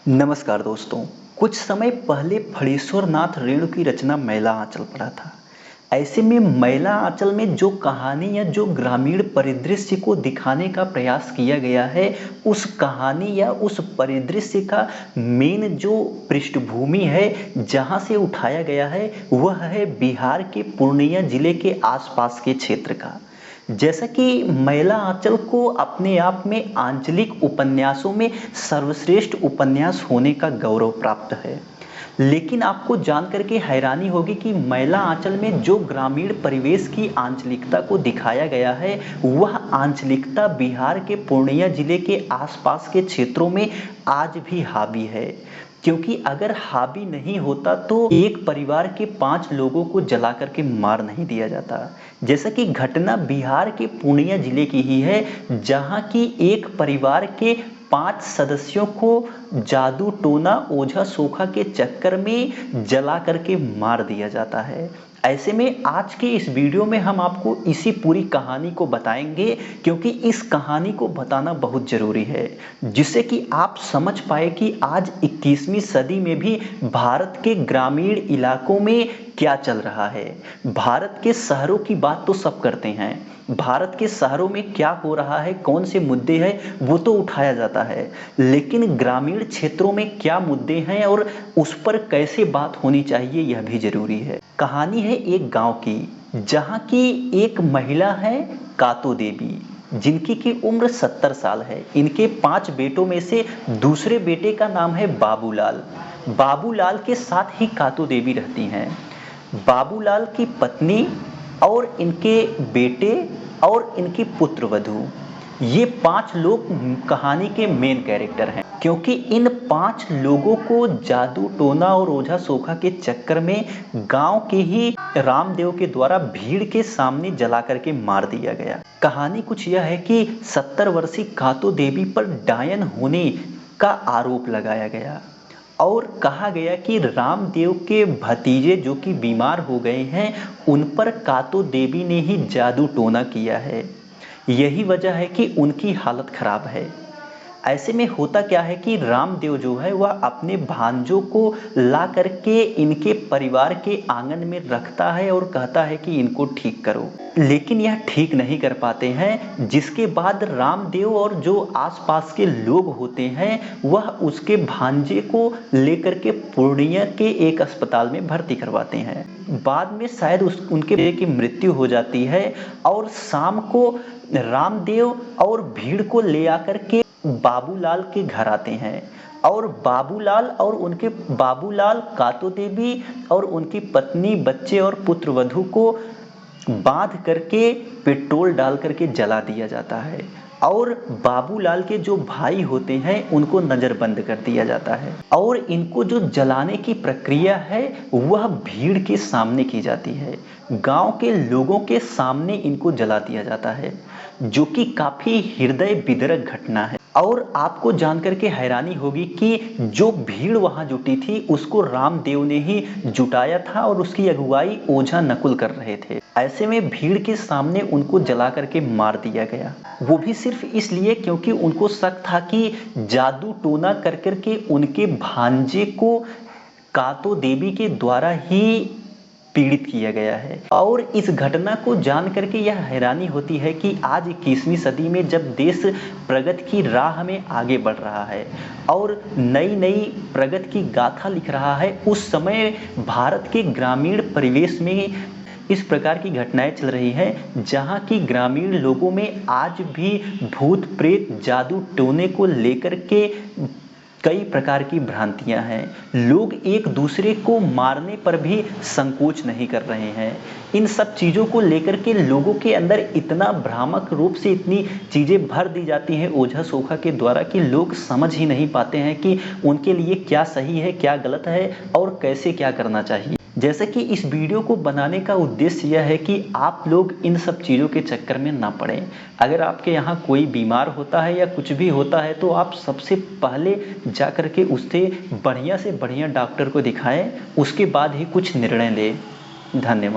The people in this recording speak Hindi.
नमस्कार दोस्तों। कुछ समय पहले फणीश्वर नाथ रेणु की रचना मैला आंचल पढ़ा था। ऐसे में मैला आंचल में जो कहानी या जो ग्रामीण परिदृश्य को दिखाने का प्रयास किया गया है, उस कहानी या उस परिदृश्य का मेन जो पृष्ठभूमि है, जहां से उठाया गया है, वह है बिहार के पूर्णिया जिले के आसपास के क्षेत्र का। जैसा कि मैला आंचल को अपने आप में आंचलिक उपन्यासों में सर्वश्रेष्ठ उपन्यास होने का गौरव प्राप्त है, लेकिन आपको जानकर के हैरानी होगी कि मैला आंचल में जो ग्रामीण परिवेश की आंचलिकता को दिखाया गया है, वह आंचलिकता बिहार के पूर्णिया जिले के आसपास के क्षेत्रों में आज भी हावी है। क्योंकि अगर हावी नहीं होता तो एक परिवार के 5 लोगों को जला करके मार नहीं दिया जाता। जैसा कि घटना बिहार के पूर्णिया जिले की ही है, जहां की एक परिवार के 5 सदस्यों को जादू टोना ओझा सोखा के चक्कर में जला करके मार दिया जाता है। ऐसे में आज के इस वीडियो में हम आपको इसी पूरी कहानी को बताएंगे, क्योंकि इस कहानी को बताना बहुत जरूरी है, जिससे कि आप समझ पाए कि आज 21वीं सदी में भी भारत के ग्रामीण इलाकों में क्या चल रहा है। भारत के शहरों की बात तो सब करते हैं, भारत के शहरों में क्या हो रहा है, कौन से मुद्दे हैं, वो तो उठाया जाता है, लेकिन ग्रामीण क्षेत्रों में क्या मुद्दे हैं और उस पर कैसे बात होनी चाहिए, यह भी जरूरी है। कहानी है एक गांव की, जहां की एक महिला है कातो देवी, जिनकी की उम्र 70 साल है। इनके 5 बेटों में से दूसरे बेटे का नाम है बाबूलाल। बाबूलाल के साथ ही कातो देवी रहती हैं। बाबूलाल की पत्नी और इनके बेटे और इनकी पुत्रवधू, ये 5 लोग कहानी के मेन कैरेक्टर हैं, क्योंकि इन 5 लोगों को जादू टोना और ओझा सोखा के चक्कर में गांव के ही रामदेव के द्वारा भीड़ के सामने जला करके मार दिया गया। कहानी कुछ यह है कि 70 वर्षीय कातो देवी पर डायन होने का आरोप लगाया गया और कहा गया कि रामदेव के भतीजे जो कि बीमार हो गए हैं, उन पर कातो देवी ने ही जादू टोना किया है। यही वजह है कि उनकी हालत खराब है। ऐसे में होता क्या है कि रामदेव जो है वह अपने भांजों को ला करके इनके परिवार के आंगन में रखता है और कहता है कि इनको ठीक करो, लेकिन यह ठीक नहीं कर पाते हैं। जिसके बाद रामदेव और जो आसपास के लोग होते हैं, वह उसके भांजे को लेकर के पूर्णिया के एक अस्पताल में भर्ती करवाते हैं। बाद में शायद उनके बेटे की मृत्यु हो जाती है और शाम को रामदेव और भीड़ को ले आकर के बाबूलाल के घर आते हैं और बाबूलाल कातो देवी और उनकी पत्नी, बच्चे और पुत्रवधू को बांध करके पेट्रोल डाल करके जला दिया जाता है और बाबूलाल के जो भाई होते हैं उनको नजरबंद कर दिया जाता है और इनको जो जलाने की प्रक्रिया है वह भीड़ के सामने की जाती है। गांव के लोगों के सामने इनको जला दिया जाता है, जो कि काफी हृदय विदारक घटना है। और आपको जानकर के हैरानी होगी कि जो भीड़ वहां जुटी थी उसको रामदेव ने ही जुटाया था और उसकी अगुवाई ओझा नकुल कर रहे थे। ऐसे में भीड़ के सामने उनको जला करके मार दिया गया, वो भी सिर्फ इसलिए क्योंकि उनको शक था कि जादू टोना कर करके उनके भांजे को कातो देवी के द्वारा ही पीड़ित किया गया है। और इस घटना को जान करके यह हैरानी होती है कि आज 21वीं सदी में जब देश प्रगति की राह में आगे बढ़ रहा है और नई नई प्रगति की गाथा लिख रहा है, उस समय भारत के ग्रामीण परिवेश में इस प्रकार की घटनाएं चल रही हैं, जहां की ग्रामीण लोगों में आज भी भूत प्रेत जादू टोने को लेकर के कई प्रकार की भ्रांतियां हैं। लोग एक दूसरे को मारने पर भी संकोच नहीं कर रहे हैं। इन सब चीज़ों को लेकर के लोगों के अंदर इतना भ्रामक रूप से इतनी चीज़ें भर दी जाती हैं ओझा सोखा के द्वारा कि लोग समझ ही नहीं पाते हैं कि उनके लिए क्या सही है, क्या गलत है और कैसे क्या करना चाहिए। जैसे कि इस वीडियो को बनाने का उद्देश्य यह है कि आप लोग इन सब चीज़ों के चक्कर में ना पड़ें। अगर आपके यहाँ कोई बीमार होता है या कुछ भी होता है तो आप सबसे पहले जा कर के उससे बढ़िया से बढ़िया डॉक्टर को दिखाएं, उसके बाद ही कुछ निर्णय लें। धन्यवाद।